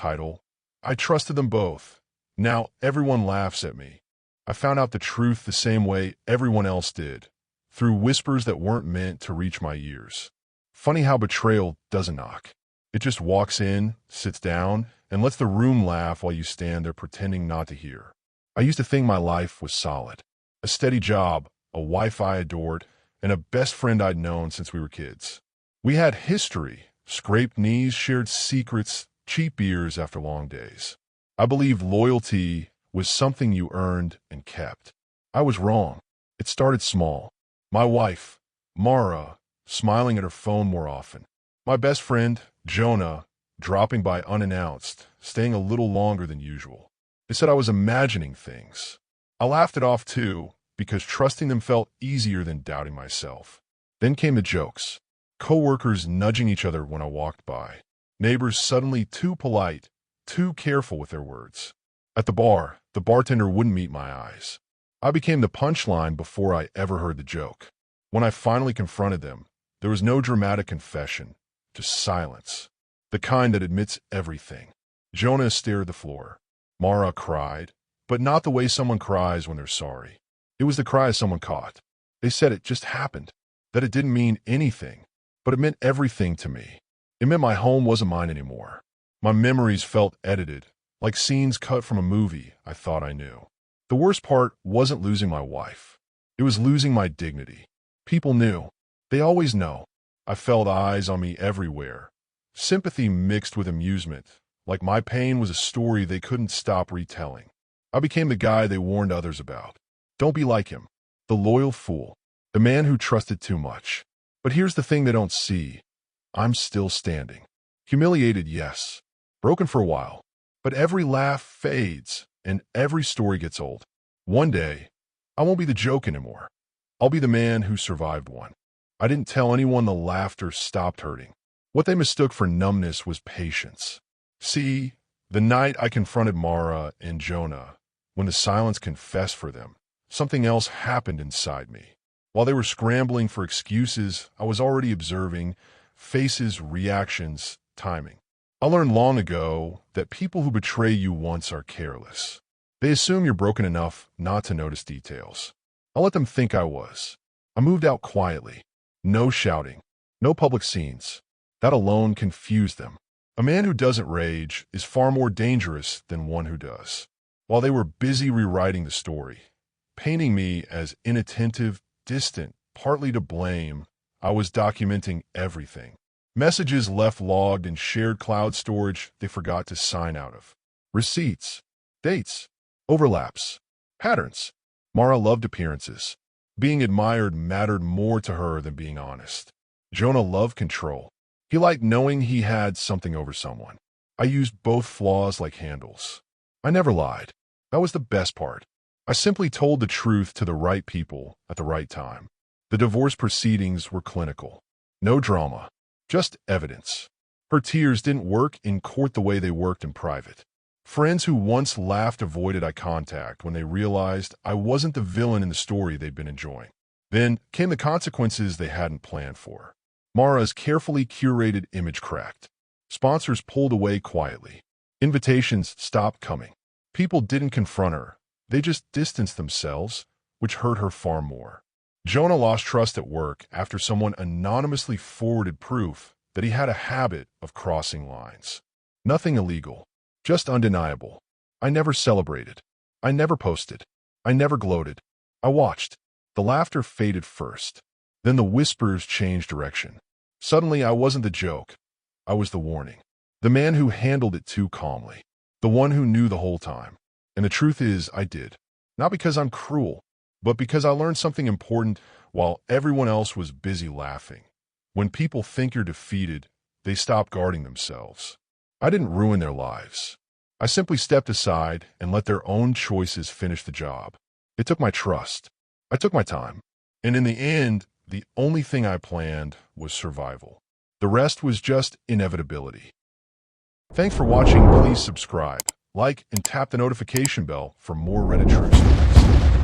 title. I trusted them both. Now everyone laughs at me. I found out the truth the same way everyone else did, through whispers that weren't meant to reach my ears. Funny how betrayal doesn't knock. It just walks in, sits down, and lets the room laugh while you stand there pretending not to hear. I used to think my life was solid. A steady job, a wife I adored, and a best friend I'd known since we were kids. We had history, scraped knees, shared secrets, cheap beers after long days. I believed loyalty was something you earned and kept. I was wrong. It started small. My wife, Mara, smiling at her phone more often. My best friend, Jonah, dropping by unannounced, staying a little longer than usual. They said I was imagining things. I laughed it off too, because trusting them felt easier than doubting myself. Then came the jokes. Coworkers nudging each other when I walked by. Neighbors suddenly too polite, too careful with their words. At the bar, the bartender wouldn't meet my eyes. I became the punchline before I ever heard the joke. When I finally confronted them, there was no dramatic confession, just silence. The kind that admits everything. Jonah stared at the floor. Mara cried, but not the way someone cries when they're sorry. It was the cry of someone caught. They said it just happened, that it didn't mean anything, but it meant everything to me. It meant my home wasn't mine anymore. My memories felt edited, like scenes cut from a movie I thought I knew. The worst part wasn't losing my wife. It was losing my dignity. People knew. They always know. I felt eyes on me everywhere. Sympathy mixed with amusement, like my pain was a story they couldn't stop retelling. I became the guy they warned others about. Don't be like him. The loyal fool. The man who trusted too much. But here's the thing they don't see. I'm still standing. Humiliated, yes. Broken for a while. But every laugh fades, and every story gets old. One day, I won't be the joke anymore. I'll be the man who survived one. I didn't tell anyone the laughter stopped hurting. What they mistook for numbness was patience. See, the night I confronted Mara and Jonah, when the silence confessed for them, something else happened inside me. While they were scrambling for excuses, I was already observing faces, reactions, timing. I learned long ago that people who betray you once are careless. They assume you're broken enough not to notice details. I let them think I was. I moved out quietly. No shouting. No public scenes. That alone confused them. A man who doesn't rage is far more dangerous than one who does. While they were busy rewriting the story, painting me as inattentive, distant, partly to blame, I was documenting everything. Messages left logged in shared cloud storage they forgot to sign out of. Receipts, dates, overlaps, patterns. Mara loved appearances. Being admired mattered more to her than being honest. Jonah loved control. He liked knowing he had something over someone. I used both flaws like handles. I never lied. That was the best part. I simply told the truth to the right people at the right time. The divorce proceedings were clinical. No drama. Just evidence. Her tears didn't work in court the way they worked in private. Friends who once laughed avoided eye contact when they realized I wasn't the villain in the story they'd been enjoying. Then came the consequences they hadn't planned for. Mara's carefully curated image cracked. Sponsors pulled away quietly. Invitations stopped coming. People didn't confront her. They just distanced themselves, which hurt her far more. Jonah lost trust at work after someone anonymously forwarded proof that he had a habit of crossing lines. Nothing illegal, just undeniable. I never celebrated. I never posted. I never gloated. I watched. The laughter faded first. Then the whispers changed direction. Suddenly I wasn't the joke. I was the warning. The man who handled it too calmly. The one who knew the whole time. And the truth is, I did. Not because I'm cruel, but because I learned something important while everyone else was busy laughing. When people think you're defeated, they stop guarding themselves. I didn't ruin their lives. I simply stepped aside and let their own choices finish the job. It took my trust. I took my time. And in the end, the only thing I planned was survival. The rest was just inevitability. Thanks for watching. Please subscribe, like, and tap the notification bell for more Reddit Truth Stories.